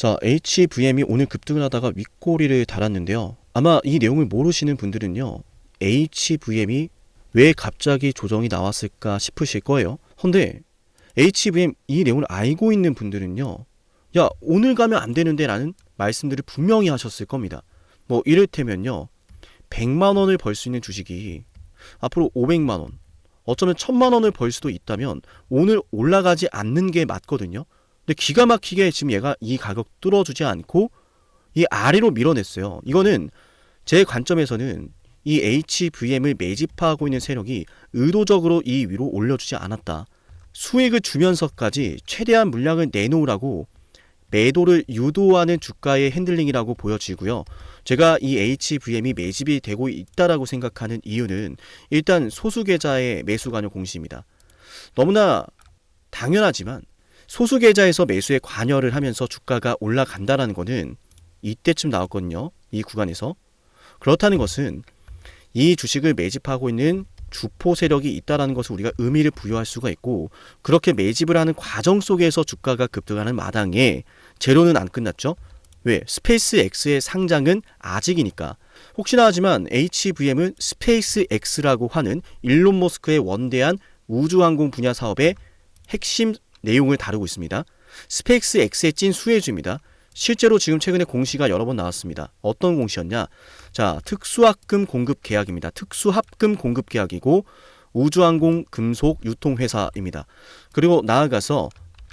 자, HVM이 오늘 급등을 하다가 윗꼬리를 달았는데요. 아마 이 내용을 모르시는 분들은요, HVM이 왜 갑자기 조정이 나왔을까 싶으실 거예요. 근데 HVM 이 내용을 알고 있는 분들은요, 야, 오늘 가면 안 되는데 라는 말씀들을 분명히 하셨을 겁니다. 뭐 이를테면요, 100만 원을 벌 수 있는 주식이 앞으로 500만 원, 어쩌면 1000만 원을 벌 수도 있다면 오늘 올라가지 않는 게 맞거든요. 근데 기가 막히게 지금 얘가 이 가격 뚫어주지 않고 이 아래로 밀어냈어요. 이거는 제 관점에서는 이 HVM을 매집하고 있는 세력이 의도적으로 이 위로 올려주지 않았다. 수익을 주면서까지 최대한 물량을 내놓으라고 매도를 유도하는 주가의 핸들링이라고 보여지고요. 제가 이 HVM이 매집이 되고 있다라고 생각하는 이유는 일단 소수 계좌의 매수 관여 공시입니다. 너무나 당연하지만 소수 계좌에서 매수에 관여를 하면서 주가가 올라간다라는 것은 이때쯤 나왔거든요. 이 구간에서. 그렇다는 것은 이 주식을 매집하고 있는 주포 세력이 있다라는 것을 우리가 의미를 부여할 수가 있고, 그렇게 매집을 하는 과정 속에서 주가가 급등하는 마당에 제로는 안 끝났죠. 왜? 스페이스 X의 상장은 아직이니까. 혹시나 하지만 HVM은 스페이스 X라고 하는 일론 머스크의 원대한 우주항공 분야 사업의 핵심 내용을 다루고 있습니다. 스페이스 X의 찐 수혜주입니다. 실제로 지금 최근에 공시가 여러 번 나왔습니다. 어떤 공시였냐? 자, 특수합금 공급 계약입니다. 특수합금 공급 계약이고 우주항공 금속 유통회사입니다. 그리고 나아가서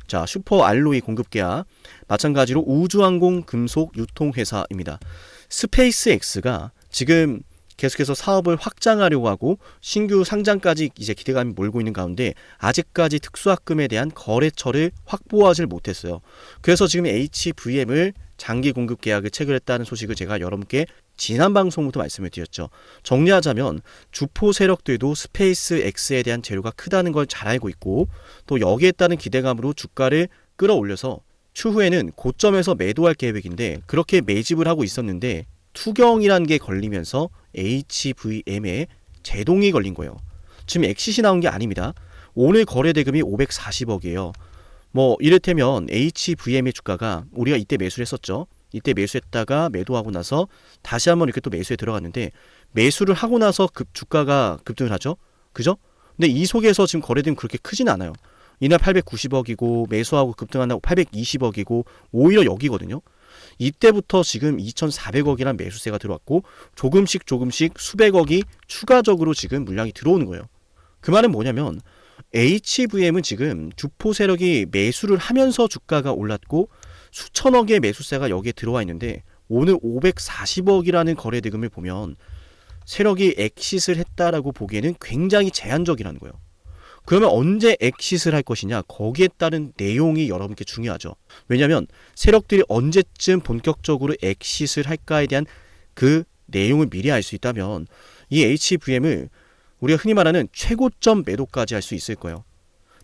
자, 슈퍼 알로이 공급 계약, 마찬가지로 우주항공 금속 유통회사입니다. 스페이스 X가 지금 계속해서 사업을 확장하려고 하고 신규 상장까지 이제 기대감이 몰고 있는 가운데 아직까지 특수합금에 대한 거래처를 확보하지 못했어요. 그래서 지금 HVM을 장기 공급 계약을 체결했다는 소식을 제가 여러분께 지난 방송부터 말씀을 드렸죠. 정리하자면 주포 세력들도 스페이스 X에 대한 재료가 크다는 걸 잘 알고 있고, 또 여기에 따른 기대감으로 주가를 끌어올려서 추후에는 고점에서 매도할 계획인데, 그렇게 매집을 하고 있었는데 투경이란 게 걸리면서 HVM에 제동이 걸린 거예요. 지금 엑시시 나온 게 아닙니다. 오늘 거래 대금이 540억이에요. 뭐 이를테면 HVM의 주가가 우리가 이때 매수를 했었죠. 이때 매수했다가 매도하고 나서 다시 한번 이렇게 또 매수에 들어갔는데, 매수를 하고 나서 주가가 급등을 하죠. 그죠? 근데 이 속에서 지금 거래대금 그렇게 크진 않아요. 이날 890억이고 매수하고 급등한다고 820억이고 오히려 여기거든요. 이때부터 지금 2,400억이란 매수세가 들어왔고 조금씩 수백억이 추가적으로 지금 물량이 들어오는 거예요. 그 말은 뭐냐면 HVM은 지금 주포 세력이 매수를 하면서 주가가 올랐고 수천억의 매수세가 여기에 들어와 있는데, 오늘 540억이라는 거래 대금을 보면 세력이 엑싯을 했다라고 보기에는 굉장히 제한적이라는 거예요. 그러면 언제 엑싯을 할 것이냐, 거기에 따른 내용이 여러분께 중요하죠. 왜냐하면 세력들이 언제쯤 본격적으로 엑싯을 할까에 대한 그 내용을 미리 알 수 있다면 이 HVM을 우리가 흔히 말하는 최고점 매도까지 할 수 있을 거예요.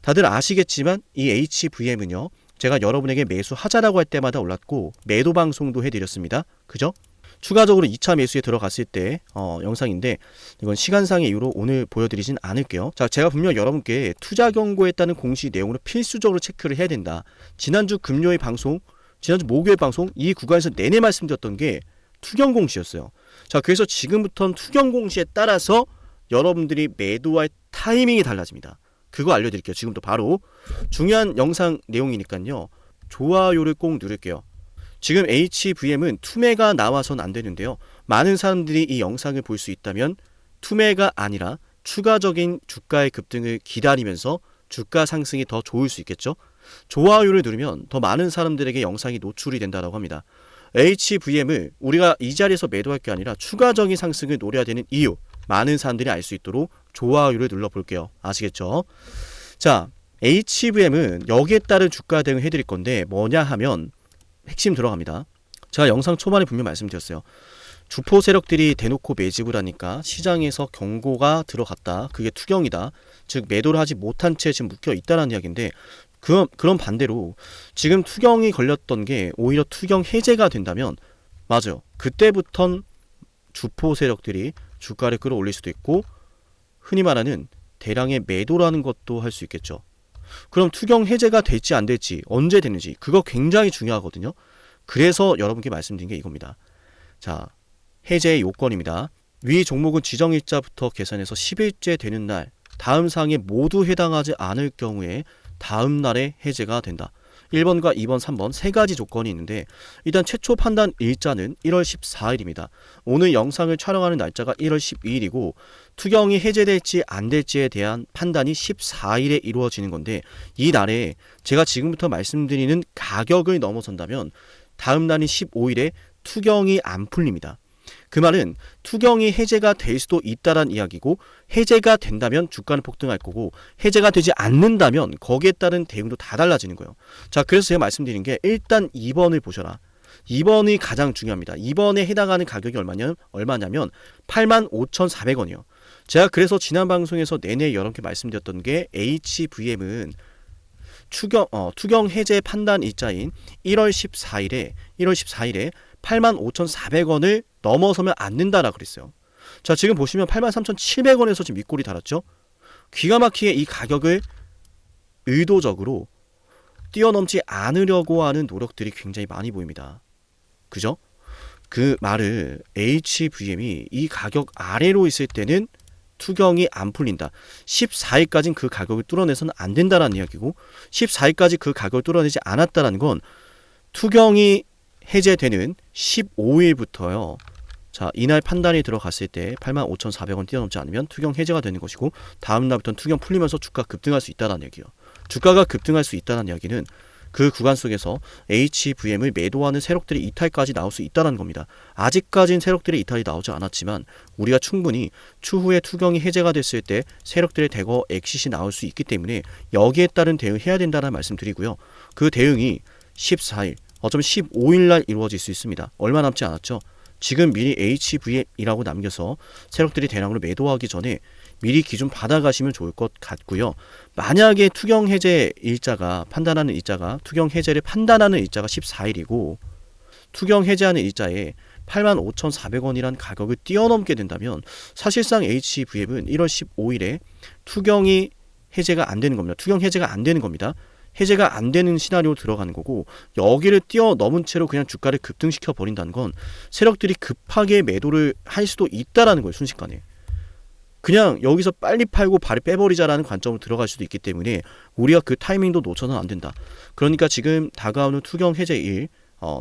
다들 아시겠지만 이 HVM은요, 제가 여러분에게 매수하자라고 할 때마다 올랐고 매도 방송도 해드렸습니다. 그죠? 추가적으로 2차 매수에 들어갔을 때 영상인데, 이건 시간상의 이유로 오늘 보여드리진 않을게요. 자, 제가 분명 여러분께 투자 경고에 따른 공시 내용으로 필수적으로 체크를 해야 된다. 지난주 금요일 방송, 지난주 목요일 방송 이 구간에서 내내 말씀드렸던 게 투경 공시였어요. 자, 그래서 지금부터는 투경 공시에 따라서 여러분들이 매도할 타이밍이 달라집니다. 그거 알려드릴게요. 지금부터 바로. 중요한 영상 내용이니까요. 좋아요를 꼭 누를게요. 지금 HVM은 투매가 나와선 안 되는데요. 많은 사람들이 이 영상을 볼 수 있다면 투매가 아니라 추가적인 주가의 급등을 기다리면서 주가 상승이 더 좋을 수 있겠죠. 좋아요를 누르면 더 많은 사람들에게 영상이 노출이 된다고 합니다. HVM을 우리가 이 자리에서 매도할 게 아니라 추가적인 상승을 노려야 되는 이유, 많은 사람들이 알 수 있도록 좋아요를 눌러볼게요. 아시겠죠? 자, HVM은 여기에 따른 주가 대응을 해드릴 건데 뭐냐 하면 핵심 들어갑니다. 제가 영상 초반에 분명 말씀드렸어요. 주포 세력들이 대놓고 매집을 하니까 시장에서 경고가 들어갔다. 그게 투경이다. 즉 매도를 하지 못한 채 지금 묶여 있다는 이야기인데, 그런 반대로 지금 투경이 걸렸던 게 오히려 투경 해제가 된다면, 맞아요. 그때부턴 주포 세력들이 주가를 끌어올릴 수도 있고 흔히 말하는 대량의 매도라는 것도 할 수 있겠죠. 그럼 투경 해제가 될지 안 될지, 언제 되는지, 그거 굉장히 중요하거든요. 그래서 여러분께 말씀드린 게 이겁니다. 자, 해제의 요건입니다. 위 종목은 지정일자부터 계산해서 10일째 되는 날 다음 사항에 모두 해당하지 않을 경우에 다음 날에 해제가 된다. 1번과 2번, 3번 세 가지 조건이 있는데 일단 최초 판단 일자는 1월 14일입니다. 오늘 영상을 촬영하는 날짜가 1월 12일이고 투경이 해제될지 안 될지에 대한 판단이 14일에 이루어지는 건데 이 날에 제가 지금부터 말씀드리는 가격을 넘어선다면 다음 날인 15일에 투경이 안 풀립니다. 그 말은 투경이 해제가 될 수도 있다란 이야기고 해제가 된다면 주가는 폭등할 거고 해제가 되지 않는다면 거기에 따른 대응도 다 달라지는 거예요. 자, 그래서 제가 말씀드린 게 일단 2번을 보셔라. 2번이 가장 중요합니다. 2번에 해당하는 가격이 얼마냐면 85,400원이요. 제가 그래서 지난 방송에서 내내 여러분께 말씀드렸던 게 HVM은 투경 해제 판단 일자인 1월 14일에 85,400원을 넘어서면 안 된다라 그랬어요. 자, 지금 보시면 83,700원에서 지금 윗골이 달았죠. 기가 막히게 이 가격을 의도적으로 뛰어넘지 않으려고 하는 노력들이 굉장히 많이 보입니다. 그죠? 그 말을 HVM이 이 가격 아래로 있을 때는 투경이 안 풀린다. 14일까지는 그 가격을 뚫어내서는 안 된다라는 이야기고 14일까지 그 가격을 뚫어내지 않았다라는 건 투경이 해제되는 15일부터요. 자, 이날 판단이 들어갔을 때 85,400원 뛰어넘지 않으면 투경 해제가 되는 것이고 다음 날부터는 투경 풀리면서 주가 급등할 수 있다는 얘기예요. 주가가 급등할 수 있다는 이야기는 그 구간 속에서 HVM을 매도하는 세력들이 이탈까지 나올 수 있다는 겁니다. 아직까지는 세력들의 이탈이 나오지 않았지만 우리가 충분히 추후에 투경이 해제가 됐을 때 세력들의 대거 엑시시 나올 수 있기 때문에 여기에 따른 대응해야 된다는 말씀 드리고요. 그 대응이 14일, 어쩌면 15일 날 이루어질 수 있습니다. 얼마 남지 않았죠. 지금 미리 HVM이라고 남겨서 세력들이 대량으로 매도하기 전에 미리 기준 받아가시면 좋을 것 같고요. 만약에 투경 해제 일자가 투경 해제를 판단하는 일자가 14일이고 투경 해제하는 일자에 85,400원이란 가격을 뛰어넘게 된다면 사실상 HVM은 1월 15일에 투경이 해제가 안 되는 겁니다. 투경 해제가 안 되는 겁니다. 해제가 안 되는 시나리오로 들어가는 거고 여기를 뛰어넘은 채로 그냥 주가를 급등시켜 버린다는 건 세력들이 급하게 매도를 할 수도 있다라는 거예요. 순식간에. 그냥 여기서 빨리 팔고 발을 빼버리자라는 관점으로 들어갈 수도 있기 때문에 우리가 그 타이밍도 놓쳐서는 안 된다. 그러니까 지금 다가오는 투경 해제일,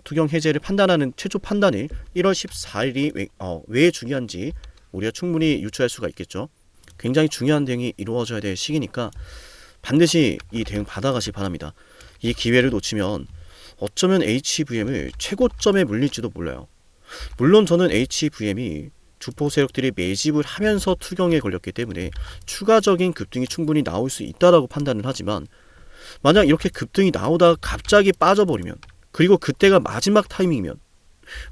투경 해제를 판단하는 최초 판단일 1월 14일이 왜 중요한지 우리가 충분히 유추할 수가 있겠죠. 굉장히 중요한 대응이 이루어져야 될 시기니까 반드시 이 대응 받아가시 바랍니다. 이 기회를 놓치면 어쩌면 HVM을 최고점에 물릴지도 몰라요. 물론 저는 HVM이 주포 세력들이 매집을 하면서 투경에 걸렸기 때문에 추가적인 급등이 충분히 나올 수 있다라고 판단을 하지만 만약 이렇게 급등이 나오다가 갑자기 빠져버리면 그리고 그때가 마지막 타이밍이면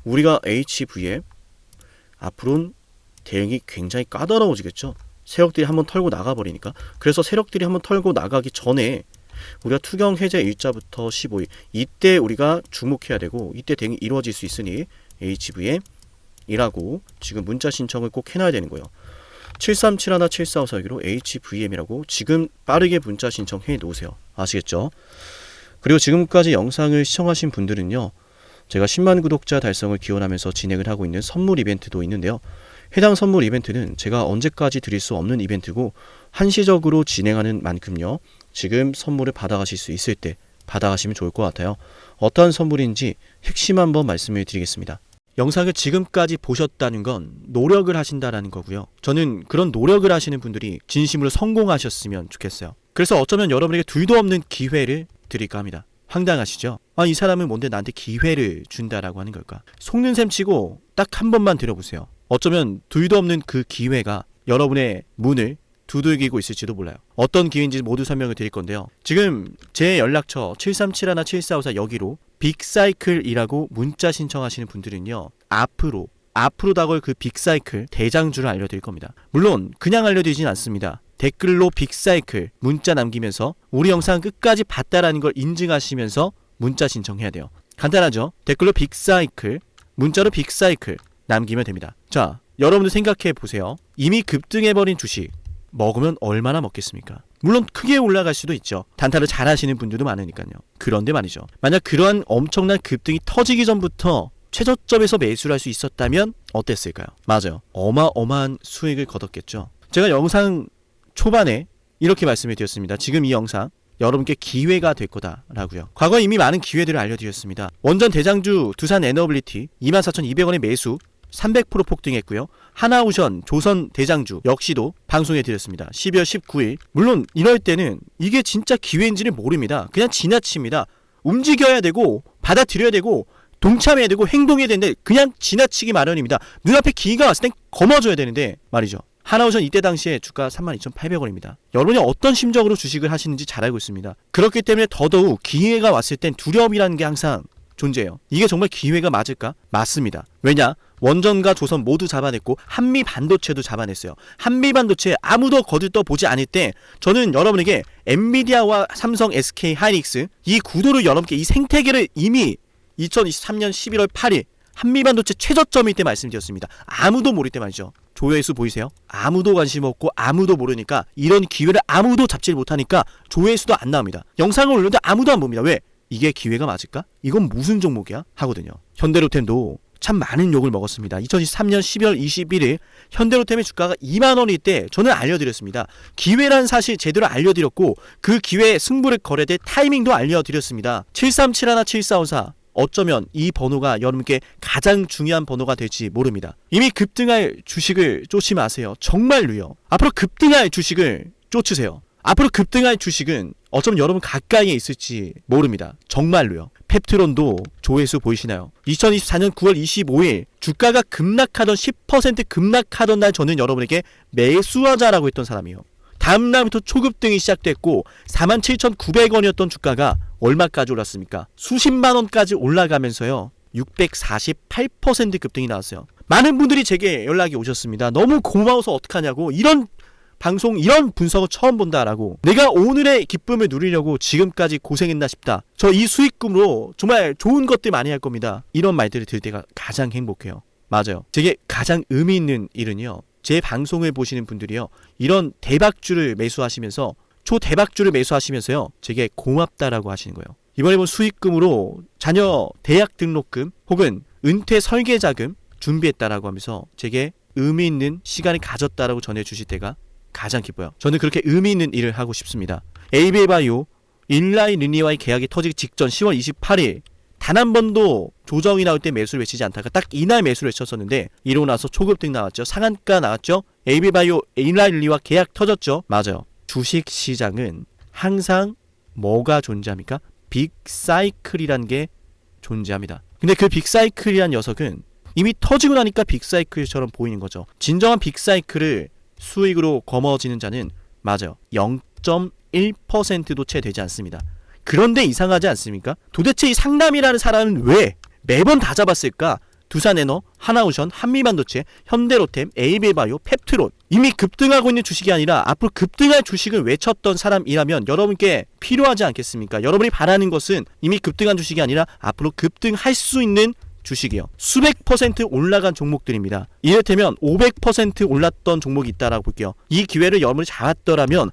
우리가 HVM 앞으로는 대응이 굉장히 까다로워지겠죠. 세력들이 한번 털고 나가버리니까. 그래서 세력들이 한번 털고 나가기 전에 우리가 투경 해제 일자부터 15일 이때 우리가 주목해야 되고 이때 대응이 이루어질 수 있으니 HVM이라고 지금 문자 신청을 꼭 해놔야 되는 거예요. 7371454기로 HVM이라고 지금 빠르게 문자 신청해 놓으세요. 아시겠죠? 그리고 지금까지 영상을 시청하신 분들은요, 제가 10만 구독자 달성을 기원하면서 진행을 하고 있는 선물 이벤트도 있는데요. 해당 선물 이벤트는 제가 언제까지 드릴 수 없는 이벤트고 한시적으로 진행하는 만큼요, 지금 선물을 받아가실 수 있을 때 받아가시면 좋을 것 같아요. 어떠한 선물인지 핵심 한번 말씀을 드리겠습니다. 영상을 지금까지 보셨다는 건 노력을 하신다라는 거고요. 저는 그런 노력을 하시는 분들이 진심으로 성공하셨으면 좋겠어요. 그래서 어쩌면 여러분에게 둘도 없는 기회를 드릴까 합니다. 황당하시죠? 이 사람은 뭔데 나한테 기회를 준다라고 하는 걸까? 속는 셈 치고 딱 한 번만 들어보세요. 어쩌면 둘도 없는 그 기회가 여러분의 문을 두들기고 있을지도 몰라요. 어떤 기회인지 모두 설명을 드릴 건데요. 지금 제 연락처 7371454 여기로 빅사이클이라고 문자 신청하시는 분들은요, 앞으로 다가올 그 빅사이클 대장주를 알려드릴 겁니다. 물론 그냥 알려드리진 않습니다. 댓글로 빅사이클 문자 남기면서 우리 영상 끝까지 봤다라는 걸 인증하시면서 문자 신청해야 돼요. 간단하죠? 댓글로 빅사이클, 문자로 빅사이클 남기면 됩니다. 자, 여러분들 생각해 보세요. 이미 급등해버린 주식, 먹으면 얼마나 먹겠습니까? 물론 크게 올라갈 수도 있죠. 단타를 잘 하시는 분들도 많으니까요. 그런데 말이죠. 만약 그러한 엄청난 급등이 터지기 전부터 최저점에서 매수를 할 수 있었다면 어땠을까요? 맞아요. 어마어마한 수익을 거뒀겠죠. 제가 영상 초반에 이렇게 말씀을 드렸습니다. 지금 이 영상 여러분께 기회가 될 거다라고요. 과거에 이미 많은 기회들을 알려드렸습니다. 원전 대장주 두산 에너빌리티 24,200원의 매수 300% 폭등했고요. 하나오션 조선 대장주 역시도 방송해 드렸습니다. 12월 19일. 물론 이럴 때는 이게 진짜 기회인지를 모릅니다. 그냥 지나칩니다. 움직여야 되고 받아들여야 되고 동참해야 되고 행동해야 되는데 그냥 지나치기 마련입니다. 눈앞에 기회가 왔을 땐 거머줘야 되는데 말이죠. 하나오션 이때 당시에 주가 32,800원입니다. 여러분이 어떤 심정으로 주식을 하시는지 잘 알고 있습니다. 그렇기 때문에 더더욱 기회가 왔을 땐 두려움이라는 게 항상 존재해요. 이게 정말 기회가 맞을까? 맞습니다. 왜냐? 원전과 조선 모두 잡아냈고 한미 반도체도 잡아냈어요. 한미 반도체 아무도 거들떠보지 않을 때 저는 여러분에게 엔비디아와 삼성, SK 하이닉스 이 구도를 여러분께 이 생태계를 이미 2023년 11월 8일 한미반도체 최저점일 때 말씀드렸습니다. 아무도 모를 때 말이죠. 조회수 보이세요? 아무도 관심 없고 아무도 모르니까 이런 기회를 아무도 잡지 못하니까 조회수도 안 나옵니다. 영상을 올렸는데 아무도 안 봅니다. 왜? 이게 기회가 맞을까? 이건 무슨 종목이야? 하거든요. 현대로템도 참 많은 욕을 먹었습니다. 2023년 12월 21일 현대로템의 주가가 2만원일 때 저는 알려드렸습니다. 기회란 사실 제대로 알려드렸고 그 기회에 승부를 걸어야 될 타이밍도 알려드렸습니다. 7371, 7454 어쩌면 이 번호가 여러분께 가장 중요한 번호가 될지 모릅니다. 이미 급등할 주식을 쫓지 마세요. 정말로요. 앞으로 급등할 주식을 쫓으세요. 앞으로 급등할 주식은 어쩌면 여러분 가까이에 있을지 모릅니다. 정말로요. 펩트론도 조회수 보이시나요? 2024년 9월 25일 주가가 급락하던 10% 급락하던 날 저는 여러분에게 매수하자라고 했던 사람이에요. 다음 날부터 초급등이 시작됐고 47,900원이었던 주가가 얼마까지 올랐습니까? 수십만 원까지 올라가면서요. 648% 급등이 나왔어요. 많은 분들이 제게 연락이 오셨습니다. 너무 고마워서 어떡하냐고. 이런 방송, 이런 분석을 처음 본다라고. 내가 오늘의 기쁨을 누리려고 지금까지 고생했나 싶다. 저 이 수익금으로 정말 좋은 것들 많이 할 겁니다. 이런 말들을 들을 때가 가장 행복해요. 맞아요. 제게 가장 의미 있는 일은요. 제 방송을 보시는 분들이요. 이런 대박주를 매수하시면서 초대박주를 매수하시면서요. 제게 고맙다라고 하시는 거예요. 이번에 본 수익금으로 자녀 대학 등록금 혹은 은퇴 설계자금 준비했다라고 하면서 제게 의미 있는 시간을 가졌다라고 전해주실 때가 가장 기뻐요. 저는 그렇게 의미 있는 일을 하고 싶습니다. 에이비바이오 일라이 르니와의 계약이 터지기 직전 10월 28일 단 한 번도 조정이 나올 때 매수를 외치지 않다가 딱 이날 매수를 외쳤었는데 이러고 나서 초급등 나왔죠. 상한가 나왔죠. 에이비바이오 일라이 르니와 계약 터졌죠. 맞아요. 주식시장은 항상 뭐가 존재합니까? 빅사이클이란 게 존재합니다. 근데 그 빅사이클이란 녀석은 이미 터지고 나니까 빅사이클처럼 보이는 거죠. 진정한 빅사이클을 수익으로 거머쥐는 자는 맞아요. 0.1%도 채 되지 않습니다. 그런데 이상하지 않습니까? 도대체 이 상남이라는 사람은 왜 매번 다 잡았을까? 두산에너, 하나오션, 한미반도체, 현대로템, 에이비바이오, 펩트론 이미 급등하고 있는 주식이 아니라 앞으로 급등할 주식을 외쳤던 사람이라면 여러분께 필요하지 않겠습니까? 여러분이 바라는 것은 이미 급등한 주식이 아니라 앞으로 급등할 수 있는 주식이요. 수백 퍼센트 올라간 종목들입니다. 이를테면 500% 올랐던 종목이 있다라고 볼게요. 이 기회를 여러분이 잡았더라면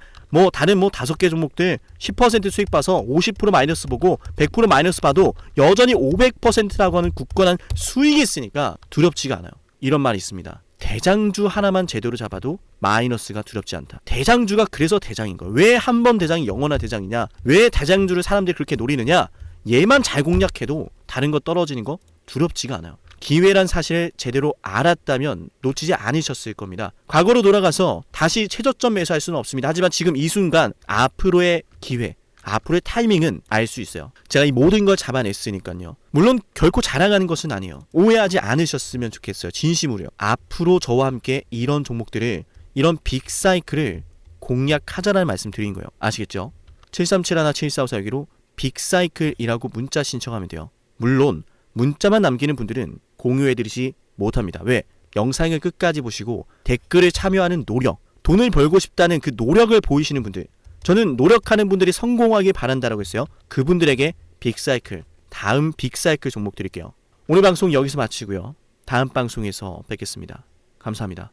다른 5개 종목들 10% 수익 봐서 50% 마이너스 보고 100% 마이너스 봐도 여전히 500%라고 하는 굳건한 수익이 있으니까 두렵지가 않아요. 이런 말이 있습니다. 대장주 하나만 제대로 잡아도 마이너스가 두렵지 않다. 대장주가 그래서 대장인 거예요. 왜 한 번 대장이 영원한 대장이냐? 왜 대장주를 사람들이 그렇게 노리느냐? 얘만 잘 공략해도 다른 거 떨어지는 거 두렵지가 않아요. 기회란 사실을 제대로 알았다면 놓치지 않으셨을 겁니다. 과거로 돌아가서 다시 최저점 매수할 수는 없습니다. 하지만 지금 이 순간 앞으로의 기회, 앞으로의 타이밍은 알 수 있어요. 제가 이 모든 걸 잡아냈으니까요. 물론 결코 자랑하는 것은 아니에요. 오해하지 않으셨으면 좋겠어요. 진심으로요. 앞으로 저와 함께 이런 종목들을, 이런 빅사이클을 공략하자라는 말씀 드린 거예요. 아시겠죠? 7371-7454 여기로 빅사이클이라고 문자 신청하면 돼요. 물론 문자만 남기는 분들은 공유해드리지 못합니다. 왜? 영상을 끝까지 보시고 댓글에 참여하는 노력, 돈을 벌고 싶다는 그 노력을 보이시는 분들, 저는 노력하는 분들이 성공하길 바란다라고 했어요. 그분들에게 빅사이클, 다음 빅사이클 종목 드릴게요. 오늘 방송 여기서 마치고요. 다음 방송에서 뵙겠습니다. 감사합니다.